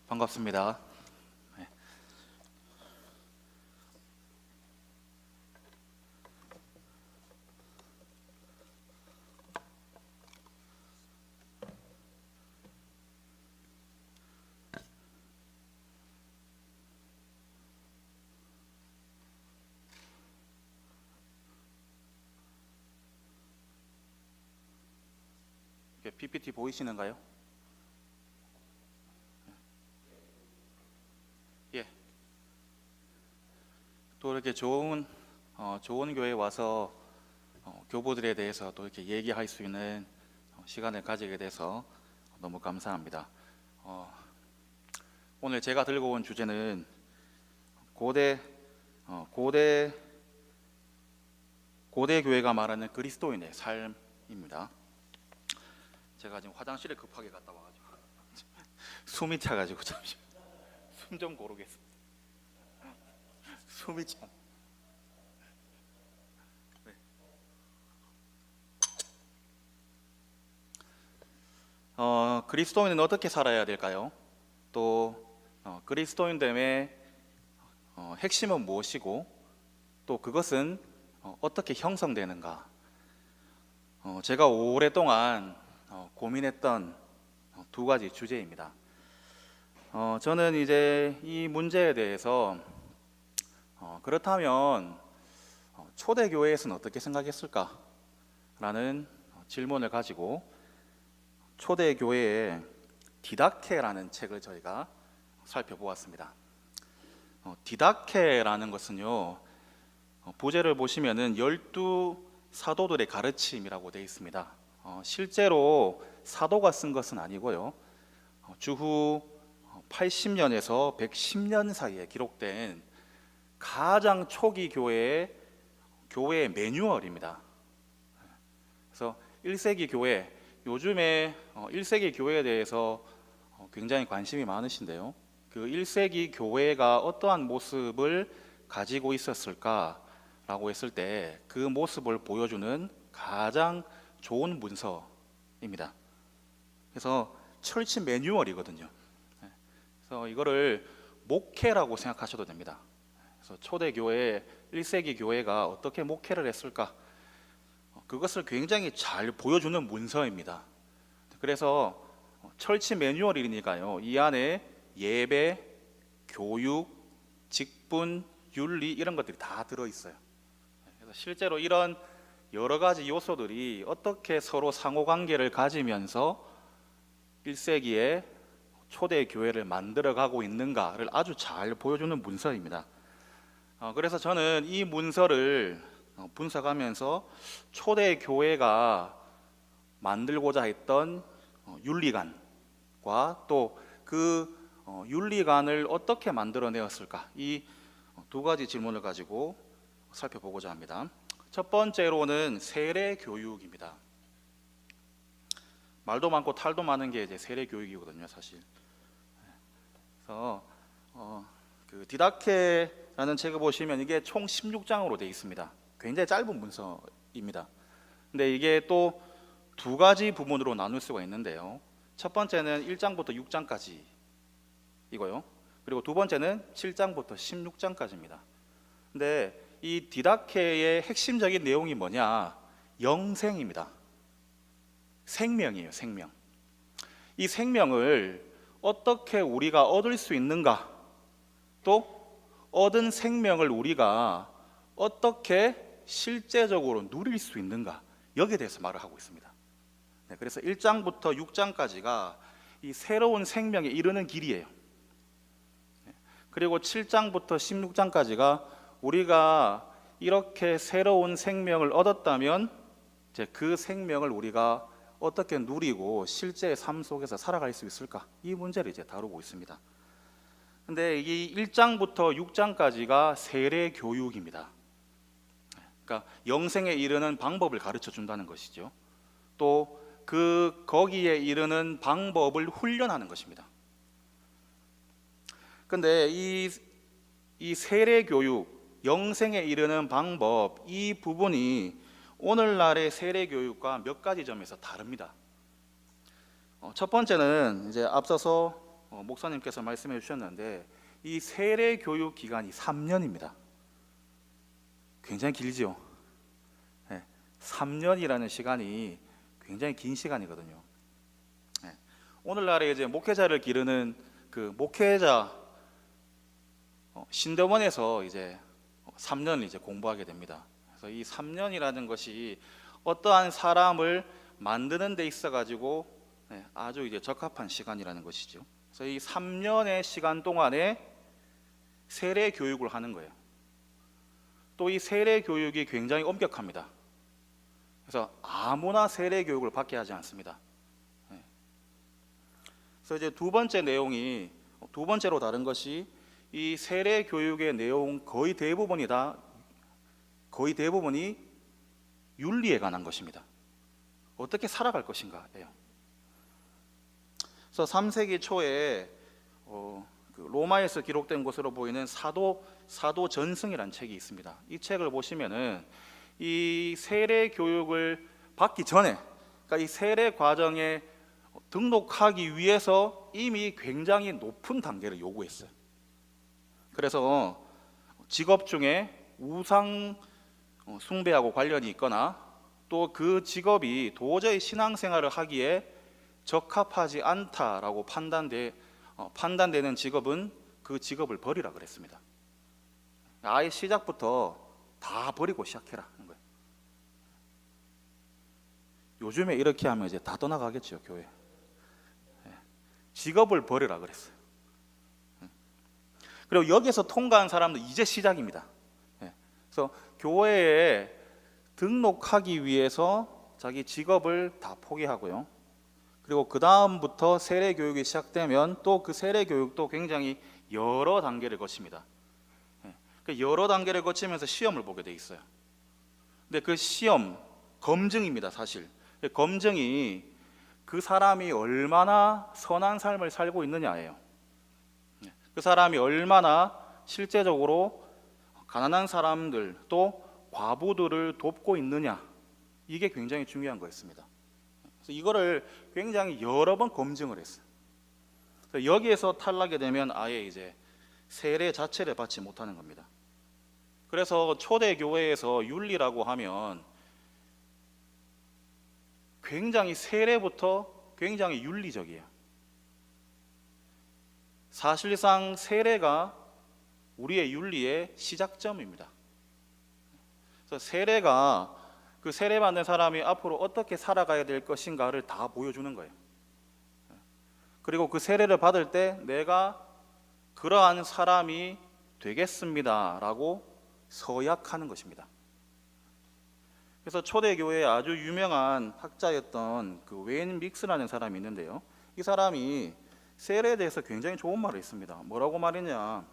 반갑습니다. 네. 이렇게 PPT 보이시는가요? 예. 또 이렇게 좋은 교회에 와서 교부들에 대해서 또 이렇게 얘기할 수 있는 시간을 가지게 돼서 너무 감사합니다. 어, 오늘 제가 들고 온 주제는 고대 고대 교회가 말하는 그리스도인의 삶입니다. 제가 지금 화장실에 급하게 갔다 와가지고 숨이 차가지고 잠시 숨 좀 고르겠습니다. 숨이 차. 네. 그리스도인은 어떻게 살아야 될까요? 또 그리스도인됨의 핵심은 무엇이고 또 그것은 어떻게 형성되는가? 제가 오랫동안 고민했던 두 가지 주제입니다. 저는 이제 이 문제에 대해서 그렇다면 초대교회에서는 어떻게 생각했을까라는 질문을 가지고 초대교회의 디다케라는 책을 저희가 살펴보았습니다. 디다케라는 것은요, 부제를 보시면은 12사도들의 가르침이라고 되어 있습니다. 실제로 사도가 쓴 것은 아니고요, 주후 80년에서 110년 사이에 기록된 가장 초기 교회의 매뉴얼입니다. 그래서 1세기 교회, 요즘에 1세기 교회에 대해서 굉장히 관심이 많으신데요, 그 1세기 교회가 어떠한 모습을 가지고 있었을까라고 했을 때 그 모습을 보여주는 가장 좋은 문서입니다. 그래서 철치 매뉴얼이거든요. 그래서 이거를 목회라고 생각하셔도 됩니다. 그래서 초대교회 1세기 교회가 어떻게 목회를 했을까, 그것을 굉장히 잘 보여주는 문서입니다. 그래서 철치 매뉴얼이니까요, 이 안에 예배, 교육, 직분, 윤리 이런 것들이 다 들어있어요. 그래서 실제로 이런 여러 가지 요소들이 어떻게 서로 상호관계를 가지면서 1세기에 초대 교회를 만들어가고 있는가를 아주 잘 보여주는 문서입니다. 그래서 저는 이 문서를 분석하면서 초대 교회가 만들고자 했던 윤리관과 또 그 윤리관을 어떻게 만들어내었을까, 이 두 가지 질문을 가지고 살펴보고자 합니다. 첫 번째로는 세례 교육입니다. 말도 많고 탈도 많은 게 이제 세례 교육이거든요, 사실. 그래서 그 디다케라는 책을 보시면 이게 총 16장으로 되어 있습니다. 굉장히 짧은 문서입니다. 근데 이게 또 두 가지 부분으로 나눌 수가 있는데요, 첫 번째는 1장부터 6장까지 이고요, 그리고 두 번째는 7장부터 16장까지입니다. 근데 이 디다케의 핵심적인 내용이 뭐냐? 영생입니다. 생명이에요, 생명. 이 생명을 어떻게 우리가 얻을 수 있는가, 또 얻은 생명을 우리가 어떻게 실제적으로 누릴 수 있는가, 여기에 대해서 말을 하고 있습니다. 네, 그래서 1장부터 6장까지가 이 새로운 생명에 이르는 길이에요. 그리고 7장부터 16장까지가 우리가 이렇게 새로운 생명을 얻었다면 이제 그 생명을 우리가 어떻게 누리고 실제 삶 속에서 살아갈 수 있을까, 이 문제를 이제 다루고 있습니다. 근데 이 1장부터 6장까지가 세례 교육입니다. 그러니까 영생에 이르는 방법을 가르쳐 준다는 것이죠. 또 거기에 이르는 방법을 훈련하는 것입니다. 근데 이 세례 교육, 영생에 이르는 방법, 이 부분이 오늘날의 세례 교육과 몇 가지 점에서 다릅니다. 첫 번째는 이제 앞서서 목사님께서 말씀해 주셨는데 이 세례 교육 기간이 3년입니다. 굉장히 길지요. 3년이라는 시간이 굉장히 긴 시간이거든요. 오늘날에 이제 목회자를 기르는 그 목회자 신대원에서 이제 3년을 이제 공부하게 됩니다. 그래서 이 3년이라는 것이 어떠한 사람을 만드는 데 있어 가지고 아주 이제 적합한 시간이라는 것이죠. 그래서 이 3년의 시간 동안에 세례 교육을 하는 거예요. 또 이 세례 교육이 굉장히 엄격합니다. 그래서 아무나 세례 교육을 받게 하지 않습니다. 그래서 이제 두 번째로 다른 것이 이 세례 교육의 내용 거의 대부분이 윤리에 관한 것입니다. 어떻게 살아갈 것인가예요. 그래서 3세기 초에 그 로마에서 기록된 것으로 보이는 사도 전승이라는 책이 있습니다. 이 책을 보시면은 이 세례 교육을 받기 전에, 그러니까 이 세례 과정에 등록하기 위해서 이미 굉장히 높은 단계를 요구했어요. 그래서 직업 중에 우상 숭배하고 관련이 있거나 또 그 직업이 도저히 신앙생활을 하기에 적합하지 않다라고 판단되는 직업은 그 직업을 버리라 그랬습니다. 아예 시작부터 다 버리고 시작해라 하는 거예요. 요즘에 이렇게 하면 이제 다 떠나가겠죠, 교회. 직업을 버리라 그랬어요. 그리고 여기서 통과한 사람도 이제 시작입니다. 그래서 교회에 등록하기 위해서 자기 직업을 다 포기하고요. 그리고 그 다음부터 세례 교육이 시작되면 또 그 세례 교육도 굉장히 여러 단계를 거칩니다. 여러 단계를 거치면서 시험을 보게 돼 있어요. 근데 그 시험, 검증입니다, 사실. 검증이 그 사람이 얼마나 선한 삶을 살고 있느냐예요. 그 사람이 얼마나 실제적으로 가난한 사람들 또 과부들을 돕고 있느냐, 이게 굉장히 중요한 거였습니다. 그래서 이거를 굉장히 여러 번 검증을 했어요. 그래서 여기에서 탈락이 되면 아예 이제 세례 자체를 받지 못하는 겁니다. 그래서 초대 교회에서 윤리라고 하면 굉장히 세례부터 굉장히 윤리적이에요. 사실상 세례가 우리의 윤리의 시작점입니다. 그래서 세례가 그 세례받는 사람이 앞으로 어떻게 살아가야 될 것인가를 다 보여주는 거예요. 그리고 그 세례를 받을 때 내가 그러한 사람이 되겠습니다라고 서약하는 것입니다. 그래서 초대교회에 아주 유명한 학자였던 그 웨인 믹스라는 사람이 있는데요. 이 사람이 세례에 대해서 굉장히 좋은 말을 했습니다. 뭐라고 말했냐?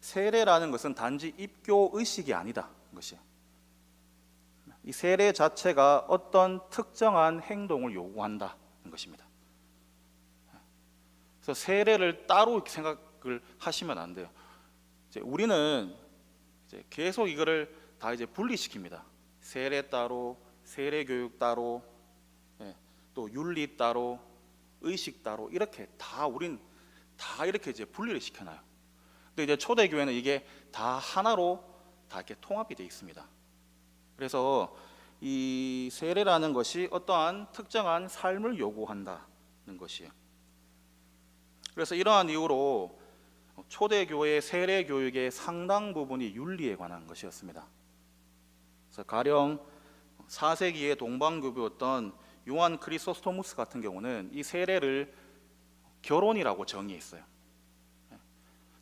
세례라는 것은 단지 입교 의식이 아니다. 것이. 이 세례 자체가 어떤 특정한 행동을 요구한다는 것입니다. 그래서 세례를 따로 생각을 하시면 안 돼요. 우리는 계속 이거를 다 분리시킵니다. 세례 따로, 세례 교육 따로, 또 윤리 따로, 의식 따로, 이렇게 다 우린 다 이렇게 분리를 시켜놔요. 근데 초대 교회는 이게 다 하나로 다 이렇게 통합이 되어 있습니다. 그래서 이 세례라는 것이 어떠한 특정한 삶을 요구한다는 것이에요. 그래서 이러한 이유로 초대교회의 세례 교육의 상당 부분이 윤리에 관한 것이었습니다. 그래서 가령 4세기의 동방교부였던 요한 크리소스토무스 같은 경우는 이 세례를 결혼이라고 정의했어요.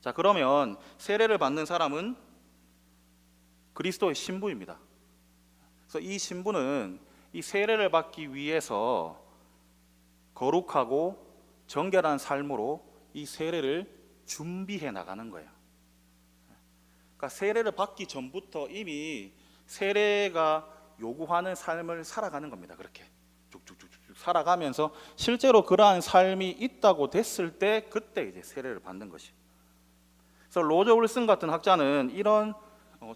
자, 그러면 세례를 받는 사람은 그리스도의 신부입니다. 그래서 이 신부는 이 세례를 받기 위해서 거룩하고 정결한 삶으로 이 세례를 준비해 나가는 거예요. 그러니까 세례를 받기 전부터 이미 세례가 요구하는 삶을 살아가는 겁니다. 그렇게 쭉쭉쭉쭉 살아가면서 실제로 그러한 삶이 있다고 됐을 때 그때 이제 세례를 받는 것이. 그래서 로저 윌슨 같은 학자는 이런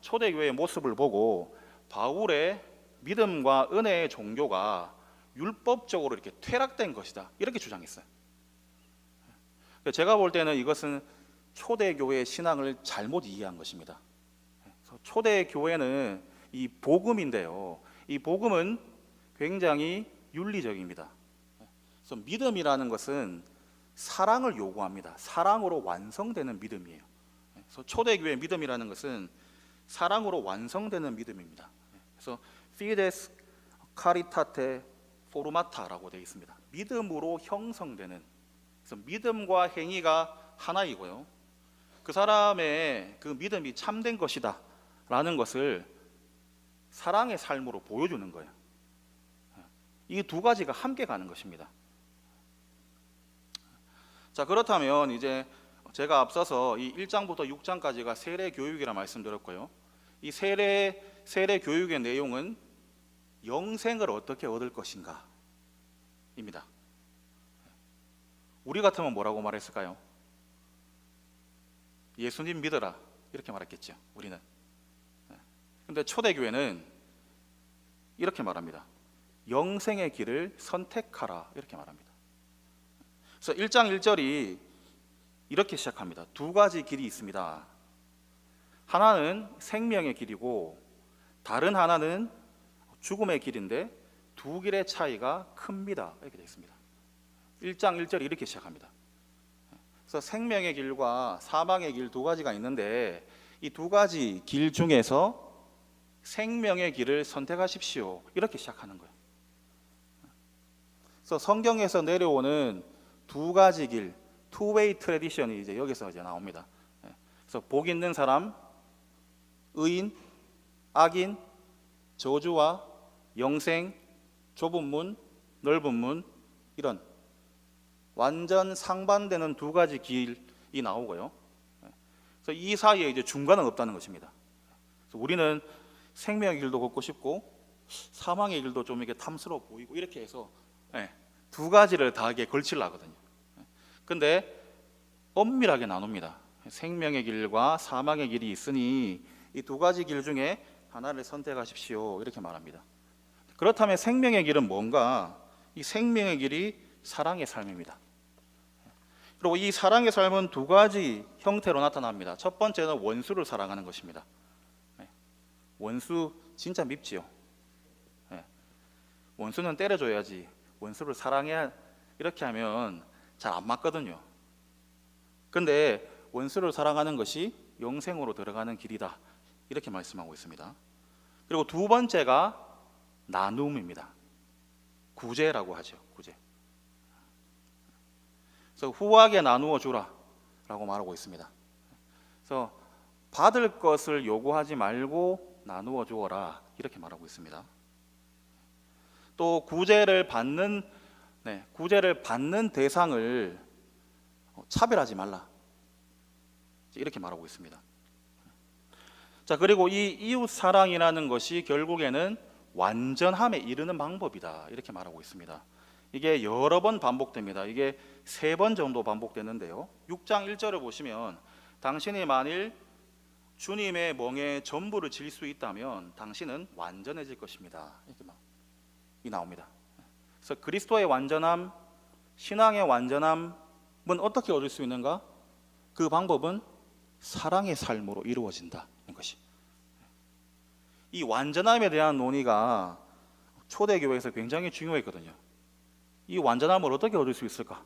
초대교회의 모습을 보고 바울의 믿음과 은혜의 종교가 율법적으로 이렇게 퇴락된 것이다, 이렇게 주장했어요. 제가 볼 때는 이것은 초대교회의 신앙을 잘못 이해한 것입니다. 초대교회는 이 복음인데요, 이 복음은 굉장히 윤리적입니다. 그래서 믿음이라는 것은 사랑을 요구합니다. 사랑으로 완성되는 믿음이에요. 그래서 초대교회의 믿음이라는 것은 사랑으로 완성되는 믿음입니다. 그래서 fides caritate formata라고 되어 있습니다. 믿음으로 형성되는, 그래서 믿음과 행위가 하나이고요, 그 사람의 그 믿음이 참된 것이다 라는 것을 사랑의 삶으로 보여주는 거예요. 이 두 가지가 함께 가는 것입니다. 자, 그렇다면 이제 제가 앞서서 이 1장부터 6장까지가 세례 교육이라 말씀드렸고요, 이 세례 교육의 내용은 영생을 어떻게 얻을 것인가 입니다. 우리 같으면 뭐라고 말했을까요? 예수님 믿어라, 이렇게 말했겠죠, 우리는. 근데 초대교회는 이렇게 말합니다. 영생의 길을 선택하라, 이렇게 말합니다. 그래서 1장 1절이 이렇게 시작합니다. 두 가지 길이 있습니다. 하나는 생명의 길이고 다른 하나는 죽음의 길인데 두 길의 차이가 큽니다, 이렇게 되어 있습니다. 1장 1절이 이렇게 시작합니다. 그래서 생명의 길과 사망의 길 두 가지가 있는데 이 두 가지 길 중에서 생명의 길을 선택하십시오, 이렇게 시작하는 거예요. 그래서 성경에서 내려오는 두 가지 길, two-way tradition이 이제 여기서 이제 나옵니다. 그래서 복 있는 사람, 의인, 악인, 저주와 영생, 좁은 문, 넓은 문, 이런 완전 상반되는 두 가지 길이 나오고요. 그래서 이 사이에 이제 중간은 없다는 것입니다. 그래서 우리는 생명의 길도 걷고 싶고 사망의 길도 좀 이렇게 탐스러워 보이고 이렇게 해서 두 가지를 다 이게 걸치려 하거든요. 근데 엄밀하게 나눕니다. 생명의 길과 사망의 길이 있으니 이 두 가지 길 중에 하나를 선택하십시오, 이렇게 말합니다. 그렇다면 생명의 길은 뭔가? 이 생명의 길이 사랑의 삶입니다. 그리고 이 사랑의 삶은 두 가지 형태로 나타납니다. 첫 번째는 원수를 사랑하는 것입니다. 원수 진짜 밉지요. 원수는 때려줘야지 원수를 사랑해야, 이렇게 하면 잘 안 맞거든요. 근데 원수를 사랑하는 것이 영생으로 들어가는 길이다, 이렇게 말씀하고 있습니다. 그리고 두 번째가 나눔입니다. 구제라고 하죠. 구제. 그래서 후하게 나누어 주라 라고 말하고 있습니다. 그래서 받을 것을 요구하지 말고 나누어 주어라, 이렇게 말하고 있습니다. 또 구제를 받는 대상을 차별하지 말라, 이렇게 말하고 있습니다. 자, 그리고 이 이웃 사랑이라는 것이 결국에는 완전함에 이르는 방법이다, 이렇게 말하고 있습니다. 이게 여러 번 반복됩니다. 이게 3번 정도 반복되는데요, 6장 1절을 보시면 당신이 만일 주님의 멍에 전부를 질 수 있다면 당신은 완전해질 것입니다, 이렇게 나옵니다. 그래서 그리스도의 완전함, 신앙의 완전함은 어떻게 얻을 수 있는가? 그 방법은 사랑의 삶으로 이루어진다는 것이. 이 완전함에 대한 논의가 초대교회에서 굉장히 중요했거든요. 이 완전함을 어떻게 얻을 수 있을까?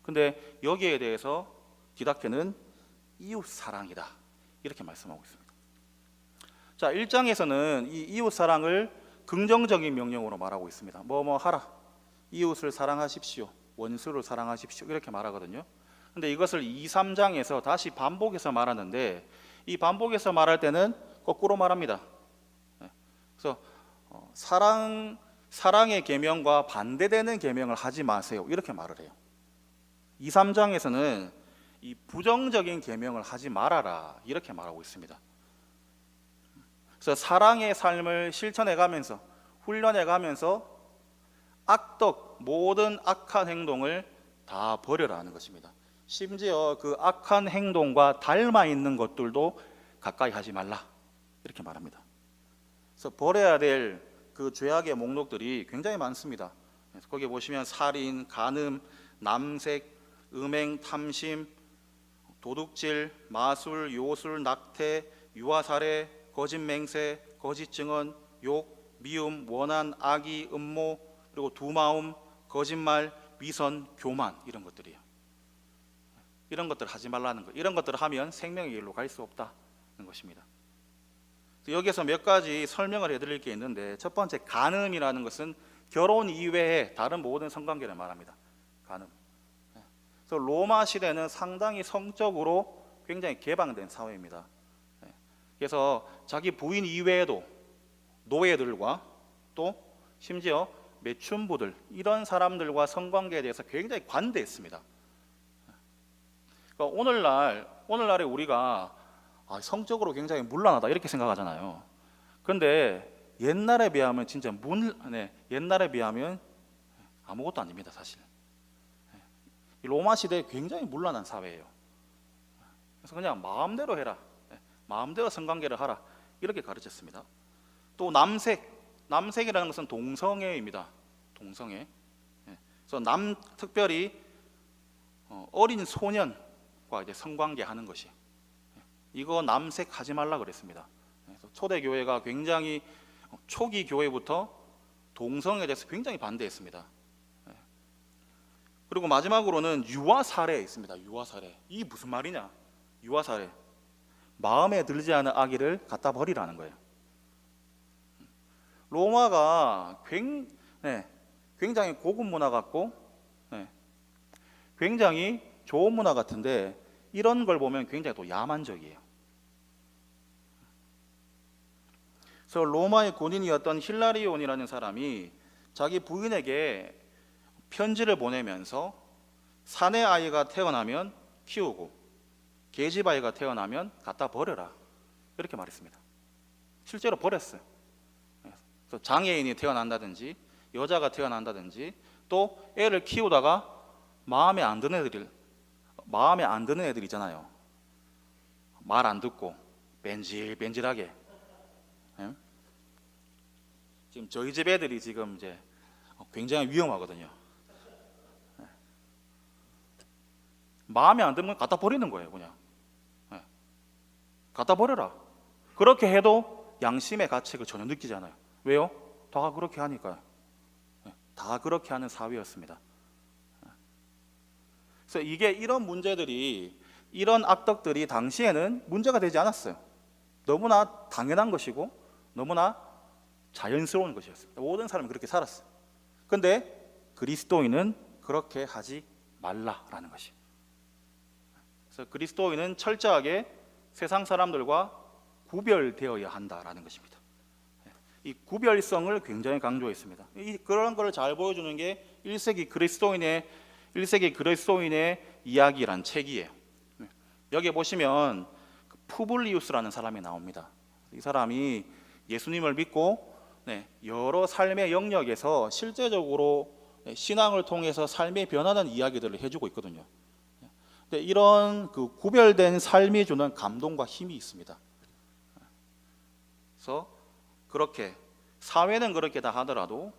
근데 여기에 대해서 디다케는 이웃 사랑이다, 이렇게 말씀하고 있습니다. 자, 1장에서는 이 이웃 사랑을 긍정적인 명령으로 말하고 있습니다. 뭐뭐 하라, 이웃을 사랑하십시오, 원수를 사랑하십시오, 이렇게 말하거든요. 근데 이것을 2, 3장에서 다시 반복해서 말하는데 이 반복해서 말할 때는 거꾸로 말합니다. 그래서 사랑의 계명과 반대되는 계명을 하지 마세요, 이렇게 말을 해요. 2, 3장에서는 이 부정적인 계명을 하지 말아라, 이렇게 말하고 있습니다. 그래서 사랑의 삶을 실천해가면서 훈련해가면서 모든 악한 행동을 다 버려라는 것입니다. 심지어 그 악한 행동과 닮아 있는 것들도 가까이 하지 말라, 이렇게 말합니다. 그래서 버려야 될 그 죄악의 목록들이 굉장히 많습니다. 거기 보시면 살인, 간음, 남색, 음행, 탐심, 도둑질, 마술, 요술, 낙태, 유아살해, 거짓 맹세, 거짓 증언, 욕, 미움, 원한, 악의, 음모, 그리고 두마움, 거짓말, 위선, 교만, 이런 것들이에요. 이런 것들을 하지 말라는 거. 이런 것들을 하면 생명의 길로 갈 수 없다는 것입니다. 여기에서 몇 가지 설명을 해드릴 게 있는데, 첫 번째, 간음이라는 것은 결혼 이외에 다른 모든 성관계를 말합니다. 간음. 그래서 로마 시대는 상당히 성적으로 굉장히 개방된 사회입니다. 그래서 자기 부인 이외에도 노예들과 또 심지어 매춘부들, 이런 사람들과 성관계에 대해서 굉장히 관대했습니다. 그러니까 오늘날에 우리가 성적으로 굉장히 문란하다 이렇게 생각하잖아요. 그런데 옛날에 비하면 진짜 옛날에 비하면 아무것도 아닙니다, 사실. 로마 시대에 굉장히 문란한 사회예요. 그래서 그냥 마음대로 해라, 마음대로 성관계를 하라, 이렇게 가르쳤습니다. 또 남색이라는 것은 동성애입니다. 동성애. 그래서 특별히 어린 소년과 이제 성관계하는 것이, 이거 남색하지 말라 그랬습니다. 그래서 초대 교회가 굉장히 초기 교회부터 동성애에 대해서 굉장히 반대했습니다. 그리고 마지막으로는 유아살해 있습니다. 유아살해. 이게 무슨 말이냐? 유아살해. 마음에 들지 않은 아기를 갖다 버리라는 거예요. 로마가 굉장히 고급 문화 같고 굉장히 좋은 문화 같은데, 이런 걸 보면 굉장히 또 야만적이에요. 그래서 로마의 군인이었던 힐라리온이라는 사람이 자기 부인에게 편지를 보내면서 사내 아이가 태어나면 키우고 계집 아이가 태어나면 갖다 버려라, 이렇게 말했습니다. 실제로 버렸어요. 그래서 장애인이 태어난다든지 여자가 태어난다든지, 또 애를 키우다가 마음에 안 드는 애들 있잖아요. 말 안 듣고 뺀질뺀질하게. 지금 저희 집 애들이 지금 이제 굉장히 위험하거든요. 마음에 안 들면 갖다 버리는 거예요, 그냥. 갖다 버려라. 그렇게 해도 양심의 가책을 전혀 느끼지 않아요. 왜요? 다 그렇게 하니까요. 다 그렇게 하는 사회였습니다. 그래서 이런 문제들이, 이런 악덕들이 당시에는 문제가 되지 않았어요. 너무나 당연한 것이고 너무나 자연스러운 것이었습니다. 모든 사람이 그렇게 살았어요. 그런데 그리스도인은 그렇게 하지 말라라는 것이. 그래서 그리스도인은 철저하게 세상 사람들과 구별되어야 한다라는 것입니다. 이 구별성을 굉장히 강조했습니다. 그런 걸 잘 보여주는 게 1세기 그리스도인의 이야기란 책이에요. 여기 보시면 푸블리우스라는 사람이 나옵니다. 이 사람이 예수님을 믿고 여러 삶의 영역에서 실제적으로 신앙을 통해서 삶이 변하는 이야기들을 해주고 있거든요. 이런 그 구별된 삶이 주는 감동과 힘이 있습니다. 그래서 그렇게 사회는 그렇게 다 하더라도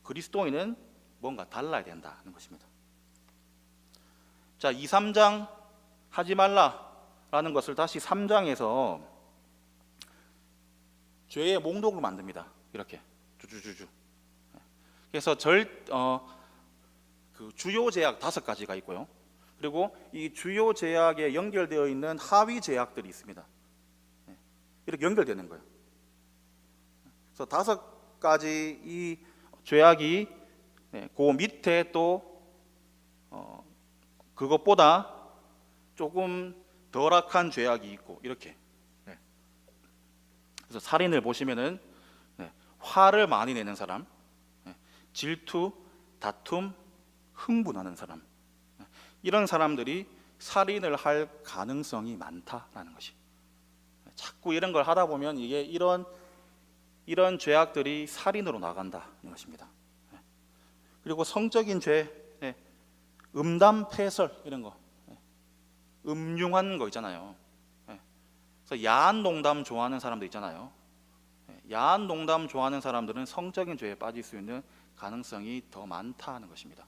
그리스도인은 뭔가 달라야 된다는 것입니다. 자, 2, 3장 하지 말라라는 것을 다시 3장에서 죄의 목록을 만듭니다. 이렇게 주주주주. 그래서 그 주요 제약 5가지가 있고요. 그리고 이 주요 제약에 연결되어 있는 하위 제약들이 있습니다. 이렇게 연결되는 거예요. 그래서 5가지 이 죄악이 그 밑에 또 그것보다 조금 덜 악한 죄악이 있고, 이렇게. 그래서 살인을 보시면은 화를 많이 내는 사람, 질투, 다툼, 흥분하는 사람, 이런 사람들이 살인을 할 가능성이 많다라는 것이. 자꾸 이런 걸 하다 보면 이게 이런 죄악들이 살인으로 나간다는 것입니다. 그리고 성적인 죄, 음담, 패설, 이런 거, 음흉한 거 있잖아요. 그래서 야한 농담 좋아하는 사람도 있잖아요. 야한 농담 좋아하는 사람들은 성적인 죄에 빠질 수 있는 가능성이 더 많다는 것입니다.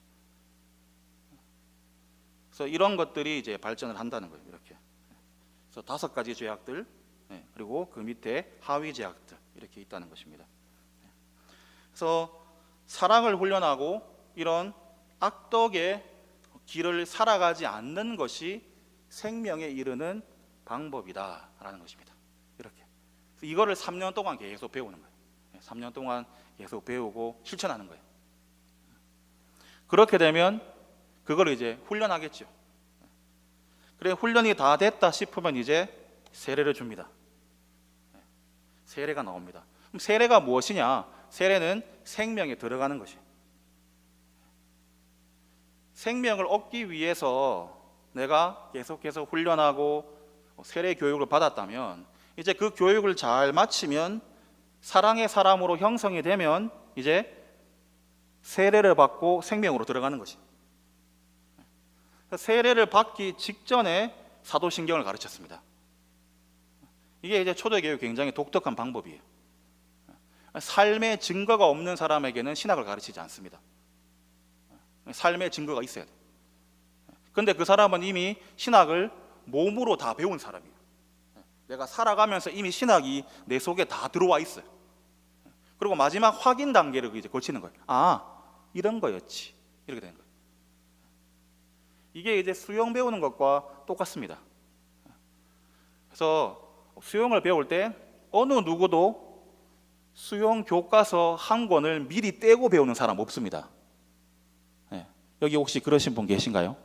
그래서 이런 것들이 이제 발전을 한다는 거예요. 이렇게. 그래서 5가지 죄악들, 그리고 그 밑에 하위 죄악들 이렇게 있다는 것입니다. 그래서 사랑을 훈련하고 이런 악덕의 길을 살아가지 않는 것이 생명에 이르는 방법이다라는 것입니다. 이렇게. 이거를 3년 동안 계속 배우는 거예요. 3년 동안 계속 배우고 실천하는 거예요. 그렇게 되면 그걸 이제 훈련하겠죠. 그래, 훈련이 다 됐다 싶으면 이제 세례를 줍니다. 세례가 나옵니다. 그럼 세례가 무엇이냐? 세례는 생명에 들어가는 것이. 생명을 얻기 위해서 내가 계속해서 훈련하고 세례 교육을 받았다면 이제 그 교육을 잘 마치면 사랑의 사람으로 형성이 되면 이제 세례를 받고 생명으로 들어가는 것이. 세례를 받기 직전에 사도신경을 가르쳤습니다. 이게 이제 초대교육 굉장히 독특한 방법이에요. 삶의 증거가 없는 사람에게는 신학을 가르치지 않습니다. 삶의 증거가 있어야 돼요. 근데 그 사람은 이미 신학을 몸으로 다 배운 사람이에요. 내가 살아가면서 이미 신학이 내 속에 다 들어와 있어요. 그리고 마지막 확인 단계를 이제 거치는 거예요. 아, 이런 거였지. 이렇게 되는 거예요. 이게 이제 수영 배우는 것과 똑같습니다. 그래서 수영을 배울 때 어느 누구도 수영 교과서 한 권을 미리 떼고 배우는 사람 없습니다. 여기 혹시 그러신 분 계신가요?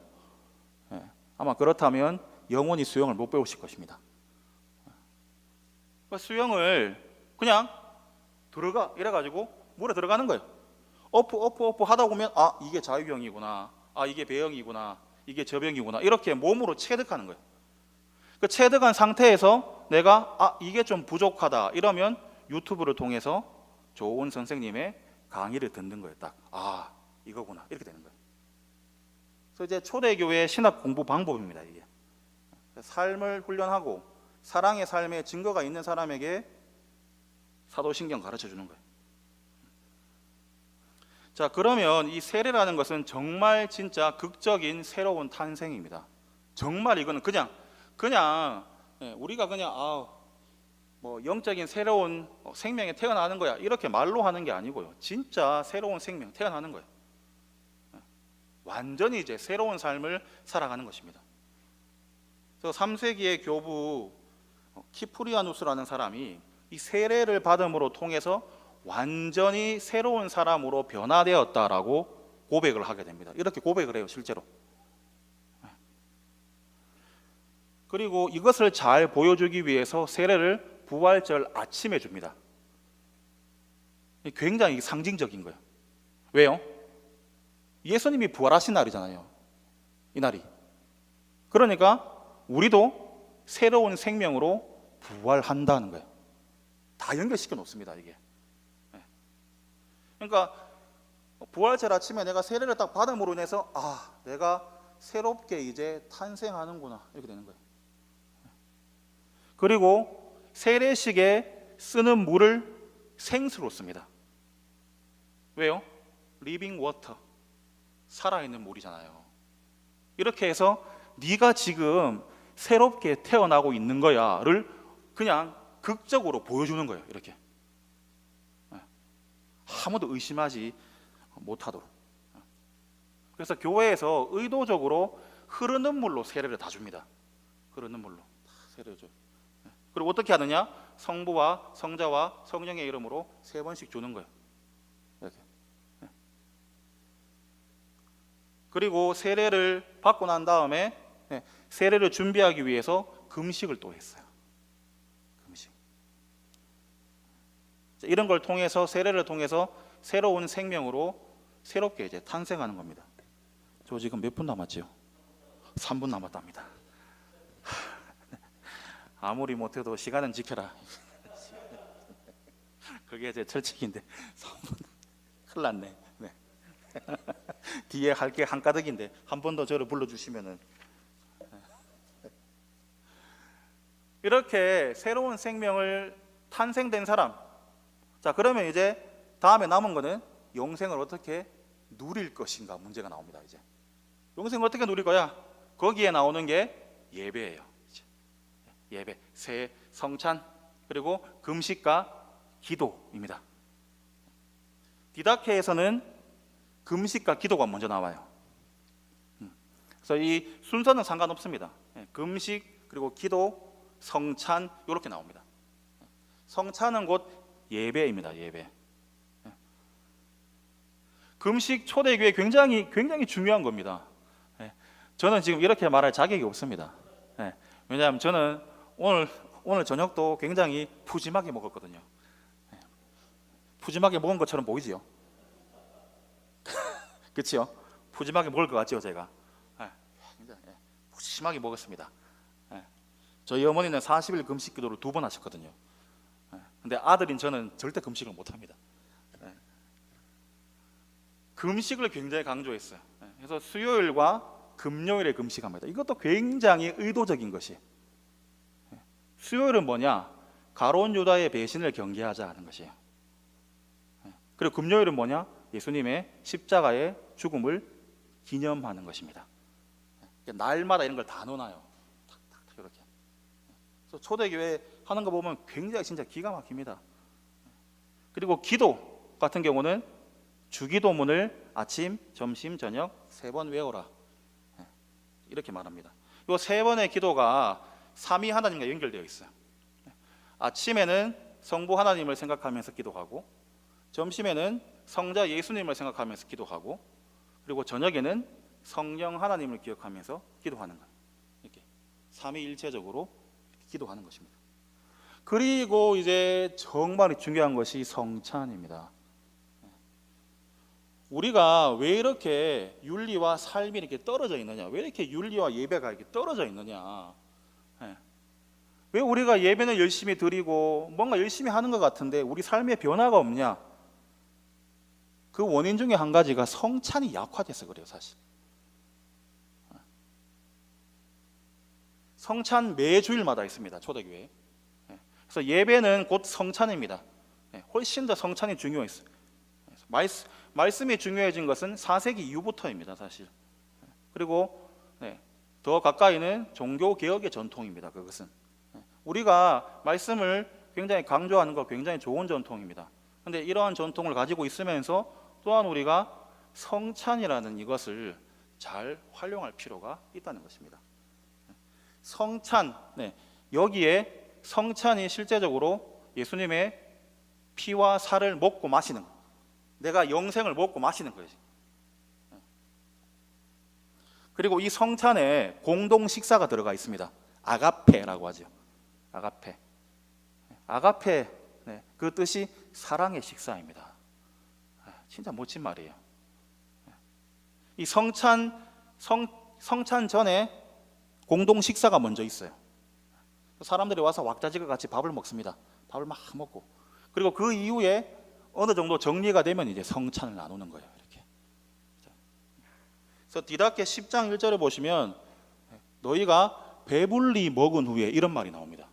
아마 그렇다면 영원히 수영을 못 배우실 것입니다. 수영을 그냥 들어가 이래가지고 물에 들어가는 거예요. 어프 하다 보면 아, 이게 자유형이구나, 아, 이게 배영이구나, 이게 저병이구나, 이렇게 몸으로 체득하는 거예요. 그 체득한 상태에서 내가 아, 이게 좀 부족하다 이러면 유튜브를 통해서 좋은 선생님의 강의를 듣는 거예요. 딱 아, 이거구나, 이렇게 되는 거예요. 그래서 이제 초대교회의 신학 공부 방법입니다. 이게 삶을 훈련하고 사랑의 삶의 증거가 있는 사람에게 사도신경 가르쳐 주는 거예요. 자, 그러면 이 세례라는 것은 정말 진짜 극적인 새로운 탄생입니다. 정말 이거는 그냥 우리가 그냥 뭐 영적인 새로운 생명에 태어나는 거야 이렇게 말로 하는 게 아니고요. 진짜 새로운 생명 태어나는 거예요. 완전히 이제 새로운 삶을 살아가는 것입니다. 그래서 3세기의 교부 키프리아누스라는 사람이 이 세례를 받음으로 통해서 완전히 새로운 사람으로 변화되었다라고 고백을 하게 됩니다. 이렇게 고백을 해요, 실제로. 그리고 이것을 잘 보여주기 위해서 세례를 부활절 아침에 줍니다. 굉장히 상징적인 거예요. 왜요? 예수님이 부활하신 날이잖아요, 이 날이. 그러니까 우리도 새로운 생명으로 부활한다는 거예요. 다 연결시켜 놓습니다, 이게. 그러니까 부활절 아침에 내가 세례를 딱 받음으로 인해서 아, 내가 새롭게 이제 탄생하는구나, 이렇게 되는 거예요. 그리고 세례식에 쓰는 물을 생수로 씁니다. 왜요? 리빙 워터, 살아있는 물이잖아요. 이렇게 해서 네가 지금 새롭게 태어나고 있는 거야를 그냥 극적으로 보여주는 거예요. 이렇게 아무도 의심하지 못하도록. 그래서 교회에서 의도적으로 흐르는 물로 세례를 다 줍니다. 흐르는 물로 세례를 줘요. 그리고 어떻게 하느냐? 성부와 성자와 성령의 이름으로 3번씩 주는 거예요. 이렇게. 그리고 세례를 받고 난 다음에 세례를 준비하기 위해서 금식을 또 했어요. 금식. 이런 걸 통해서, 세례를 통해서 새로운 생명으로 새롭게 이제 탄생하는 겁니다. 저 지금 몇 분 남았지요? 3분 남았답니다. 아무리 못해도 시간은 지켜라. 그게 제 철칙인데 3분 큰일 났네. 네. 뒤에 할 게 한가득인데 한 번 더 저를 불러주시면은. 이렇게 새로운 생명을 탄생된 사람, 자, 그러면 이제 다음에 남은 거는 영생을 어떻게 누릴 것인가 문제가 나옵니다. 이제 영생을 어떻게 누릴 거야? 거기에 나오는 게 예배예요. 예배, 성찬, 그리고 금식과 기도입니다. 디다케에서는 금식과 기도가 먼저 나와요. 그래서 이 순서는 상관없습니다. 금식, 그리고 기도, 성찬 이렇게 나옵니다. 성찬은 곧 예배입니다. 예배. 금식 초대교회 굉장히 중요한 겁니다. 저는 지금 이렇게 말할 자격이 없습니다. 왜냐하면 저는 오늘 저녁도 굉장히 푸짐하게 먹었거든요. 푸짐하게 먹은 것처럼 보이지요? 그렇죠? 푸짐하게 먹을 것 같죠, 제가? 푸짐하게 먹었습니다. 저희 어머니는 40일 금식 기도를 2번 하셨거든요. 근데 아들인 저는 절대 금식을 못합니다. 금식을 굉장히 강조했어요. 그래서 수요일과 금요일에 금식합니다. 이것도 굉장히 의도적인 것이. 수요일은 뭐냐? 가룟 유다의 배신을 경계하자 하는 것이에요. 그리고 금요일은 뭐냐? 예수님의 십자가의 죽음을 기념하는 것입니다. 날마다 이런 걸 다 넣어놔요. 탁탁탁 이렇게. 그래서 초대교회 하는 거 보면 굉장히 진짜 기가 막힙니다. 그리고 기도 같은 경우는 주기도문을 아침, 점심, 저녁 3번 외워라. 이렇게 말합니다. 이 3번의 기도가 삼위 하나님과 연결되어 있어요. 아침에는 성부 하나님을 생각하면서 기도하고, 점심에는 성자 예수님을 생각하면서 기도하고, 그리고 저녁에는 성령 하나님을 기억하면서 기도하는 거예요. 이렇게 삼위일체적으로 기도하는 것입니다. 그리고 이제 정말 중요한 것이 성찬입니다. 우리가 왜 이렇게 윤리와 삶이 이렇게 떨어져 있느냐? 왜 이렇게 윤리와 예배가 이렇게 떨어져 있느냐? 왜 우리가 예배는 열심히 드리고 뭔가 열심히 하는 것 같은데 우리 삶에 변화가 없냐? 그 원인 중에 한 가지가 성찬이 약화돼서 그래요, 사실. 성찬 매 주일마다 있습니다, 초대교회. 그래서 예배는 곧 성찬입니다. 훨씬 더 성찬이 중요했어요. 말씀이 중요해진 것은 4세기 이후부터입니다, 사실. 그리고 더 가까이는 종교 개혁의 전통입니다. 그것은 우리가 말씀을 굉장히 강조하는 거 굉장히 좋은 전통입니다. 그런데 이러한 전통을 가지고 있으면서 또한 우리가 성찬이라는 이것을 잘 활용할 필요가 있다는 것입니다. 성찬, 여기에 성찬이 실제적으로 예수님의 피와 살을 먹고 마시는 것, 내가 영생을 먹고 마시는 거지. 그리고 이 성찬에 공동 식사가 들어가 있습니다. 아가페라고 하죠. 아가페, 그 뜻이 사랑의 식사입니다. 진짜 멋진 말이에요. 이 성찬 전에 공동 식사가 먼저 있어요. 사람들이 와서 왁자지껄 같이 밥을 먹습니다. 밥을 막 먹고, 그리고 그 이후에 어느 정도 정리가 되면 이제 성찬을 나누는 거예요. 이렇게. 그래서 디다케 10장 1절에 보시면 너희가 배불리 먹은 후에 이런 말이 나옵니다.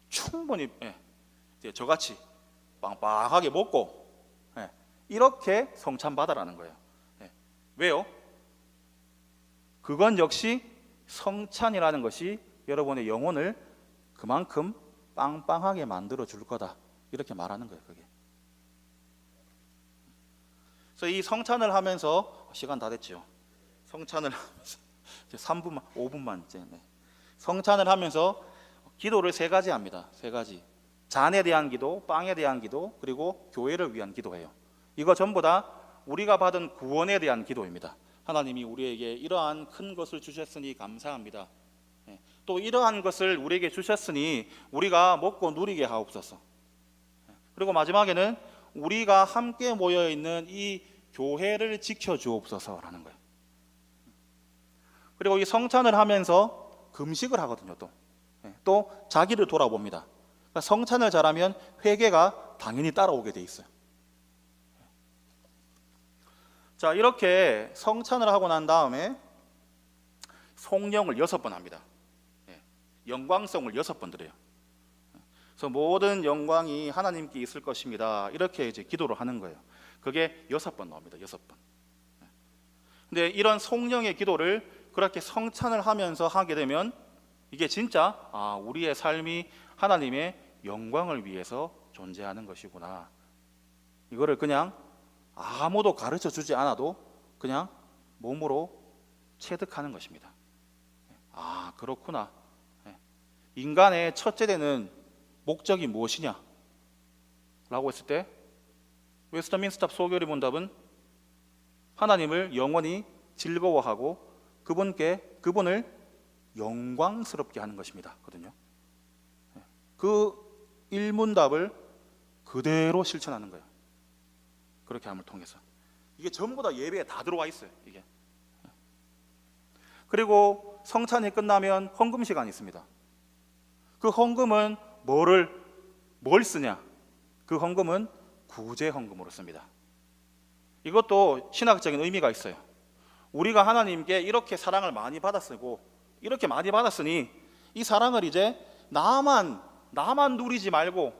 충분히 이제 저같이 빵빵하게 먹고 이렇게 성찬 받아라는 거예요. 왜요? 그건 역시 성찬이라는 것이 여러분의 영혼을 그만큼 빵빵하게 만들어 줄 거다, 이렇게 말하는 거예요. 그게. 그래서 이 성찬을 하면서 시간 다 됐죠. 성찬을 하면서 이제 3분만 5분만 이제 성찬을 하면서 기도를 3가지 합니다. 3가지. 잔에 대한 기도, 빵에 대한 기도, 그리고 교회를 위한 기도예요. 이거 전부 다 우리가 받은 구원에 대한 기도입니다. 하나님이 우리에게 이러한 큰 것을 주셨으니 감사합니다. 또 이러한 것을 우리에게 주셨으니 우리가 먹고 누리게 하옵소서. 그리고 마지막에는 우리가 함께 모여 있는 이 교회를 지켜주옵소서라는 거예요. 그리고 이 성찬을 하면서 금식을 하거든요. 또 자기를 돌아봅니다. 그러니까 성찬을 잘하면 회개가 당연히 따라오게 돼 있어요. 자, 이렇게 성찬을 하고 난 다음에 송영을 6번 합니다. 영광송을 6번 드려요. 그래서 모든 영광이 하나님께 있을 것입니다. 이렇게 이제 기도를 하는 거예요. 그게 6번 나옵니다. 6번. 근데 이런 성령의 기도를 그렇게 성찬을 하면서 하게 되면 이게 진짜 우리의 삶이 하나님의 영광을 위해서 존재하는 것이구나. 이거를 그냥 아무도 가르쳐 주지 않아도 그냥 몸으로 체득하는 것입니다. 그렇구나. 인간의 첫째 되는 목적이 무엇이냐? 라고 했을 때 웨스터민스터 소결의 문답은 하나님을 영원히 즐거워하고 그분을 영광스럽게 하는 것입니다. 거든요. 그 일문답을 그대로 실천하는 거예요. 그렇게 함을 통해서. 이게 전부 다 예배에 다 들어와 있어요. 이게. 그리고 성찬이 끝나면 헌금 시간이 있습니다. 그 헌금은 뭘 쓰냐? 그 헌금은 구제 헌금으로 씁니다. 이것도 신학적인 의미가 있어요. 우리가 하나님께 이렇게 사랑을 많이 받았고 이렇게 많이 받았으니 이 사랑을 이제 나만 누리지 말고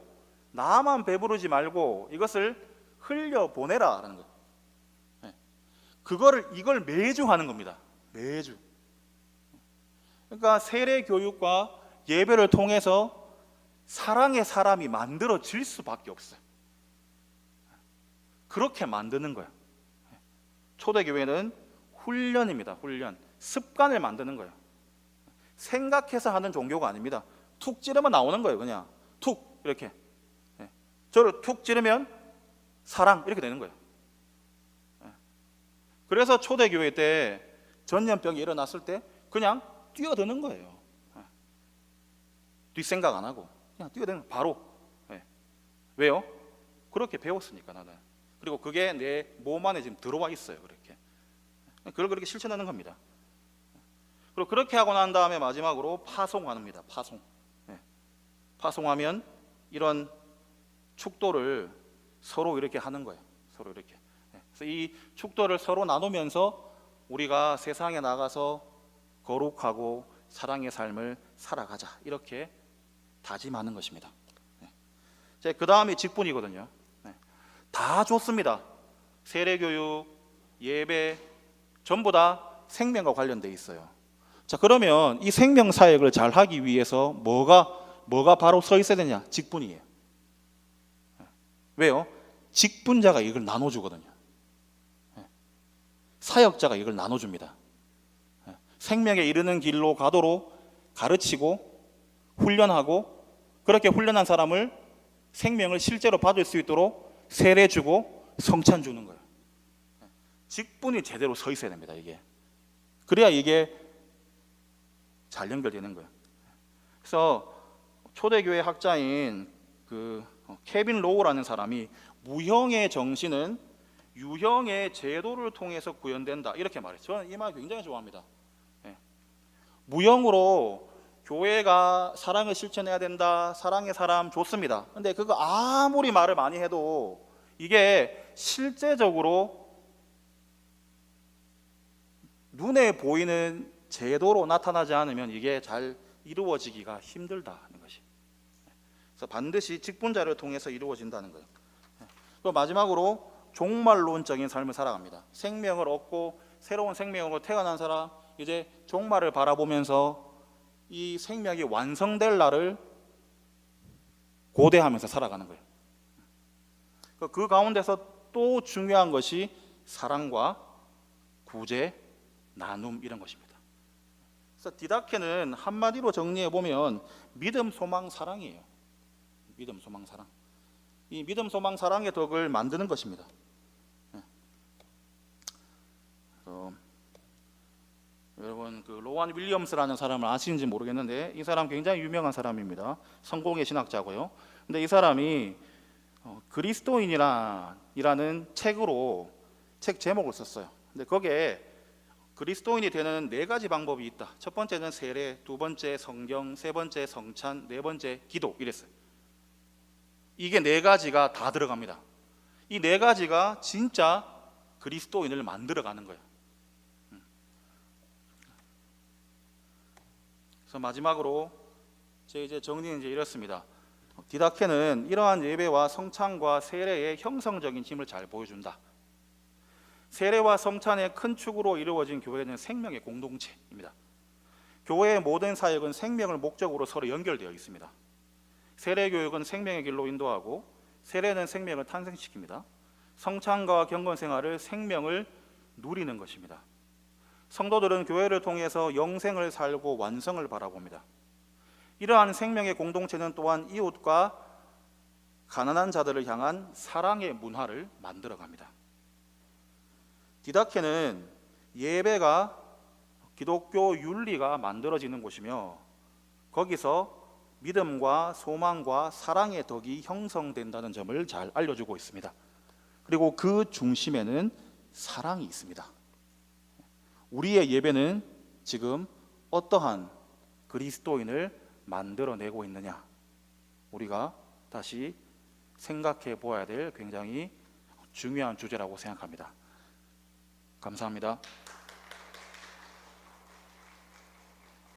나만 배부르지 말고 이것을 흘려 보내라라는 거. 이걸 매주 하는 겁니다. 매주. 그러니까 세례 교육과 예배를 통해서 사랑의 사람이 만들어질 수밖에 없어요. 그렇게 만드는 거예요. 초대교회는 훈련입니다. 훈련. 습관을 만드는 거예요. 생각해서 하는 종교가 아닙니다. 툭 찌르면 나오는 거예요. 그냥 툭 이렇게. 저를 툭 찌르면 사랑 이렇게 되는 거예요. 그래서 초대교회 때 전염병이 일어났을 때 그냥 뛰어드는 거예요. 뒷생각 안 하고 그냥 뛰어드는 바로. 왜요? 그렇게 배웠으니까 나는. 그리고 그게 내 몸 안에 지금 들어와 있어요. 그걸 그렇게 실천하는 겁니다. 그리고 그렇게 하고 난 다음에 마지막으로 파송합니다. 파송하면 이런 축도를 서로 이렇게 하는 거예요. 서로 이렇게. 그래서 이 축도를 서로 나누면서 우리가 세상에 나가서 거룩하고 사랑의 삶을 살아가자 이렇게 다짐하는 것입니다. 그 다음이 직분이거든요. 다 좋습니다. 세례교육, 예배 전부 다 생명과 관련돼 있어요. 자, 그러면 이 생명 사역을 잘 하기 위해서 뭐가 바로 서 있어야 되냐? 직분이에요. 왜요? 직분자가 이걸 나눠주거든요. 사역자가 이걸 나눠줍니다. 생명에 이르는 길로 가도록 가르치고 훈련하고 그렇게 훈련한 사람을 생명을 실제로 받을 수 있도록 세례 주고 성찬 주는 거예요. 직분이 제대로 서 있어야 됩니다. 그래야 이게 잘 연결되는 거예요. 그래서 초대교회 학자인 케빈 로우라는 사람이 무형의 정신은 유형의 제도를 통해서 구현된다 이렇게 말해요. 저는 이 말 굉장히 좋아합니다. 무형으로 교회가 사랑을 실천해야 된다, 사랑의 사람 좋습니다. 근데 그거 아무리 말을 많이 해도 이게 실제적으로 눈에 보이는 제도로 나타나지 않으면 이게 잘 이루어지기가 힘들다는 것이. 그래서 반드시 직분자를 통해서 이루어진다는 거예요. 또 마지막으로 종말론적인 삶을 살아갑니다. 생명을 얻고 새로운 생명으로 태어난 사람 이제 종말을 바라보면서 이 생명이 완성될 날을 고대하면서 살아가는 거예요. 그 가운데서 또 중요한 것이 사랑과 구제, 나눔 이런 것입니다. 그래서 디다케는 한마디로 정리해 보면 믿음, 소망, 사랑이에요. 믿음, 소망, 사랑. 이 믿음, 소망, 사랑의 덕을 만드는 것입니다. 여러분 로완 윌리엄스라는 사람을 아시는지 모르겠는데 이 사람 굉장히 유명한 사람입니다. 성공의 신학자고요. 근데 이 사람이 그리스도인이라는 책 제목을 썼어요. 근데 거기에 그리스도인이 되는 4가지 방법이 있다. 첫 번째는 세례, 두 번째 성경, 세 번째 성찬, 네 번째 기도 이랬어요. 이게 4가지가 다 들어갑니다. 이 4가지가 진짜 그리스도인을 만들어가는 거예요. 그래서 마지막으로 제 이제 정리는 이렇습니다. 디다케는 이러한 예배와 성찬과 세례의 형성적인 힘을 잘 보여준다. 세례와 성찬의 큰 축으로 이루어진 교회는 생명의 공동체입니다. 교회의 모든 사역은 생명을 목적으로 서로 연결되어 있습니다. 세례 교육은 생명의 길로 인도하고, 세례는 생명을 탄생시킵니다. 성찬과 경건 생활을 생명을 누리는 것입니다. 성도들은 교회를 통해서 영생을 살고 완성을 바라봅니다. 이러한 생명의 공동체는 또한 이웃과 가난한 자들을 향한 사랑의 문화를 만들어갑니다. 디다케는 예배가 기독교 윤리가 만들어지는 곳이며, 거기서 믿음과 소망과 사랑의 덕이 형성된다는 점을 잘 알려주고 있습니다. 그리고 그 중심에는 사랑이 있습니다. 우리의 예배는 지금 어떠한 그리스도인을 만들어내고 있느냐, 우리가 다시 생각해 보아야 될 굉장히 중요한 주제라고 생각합니다. 감사합니다.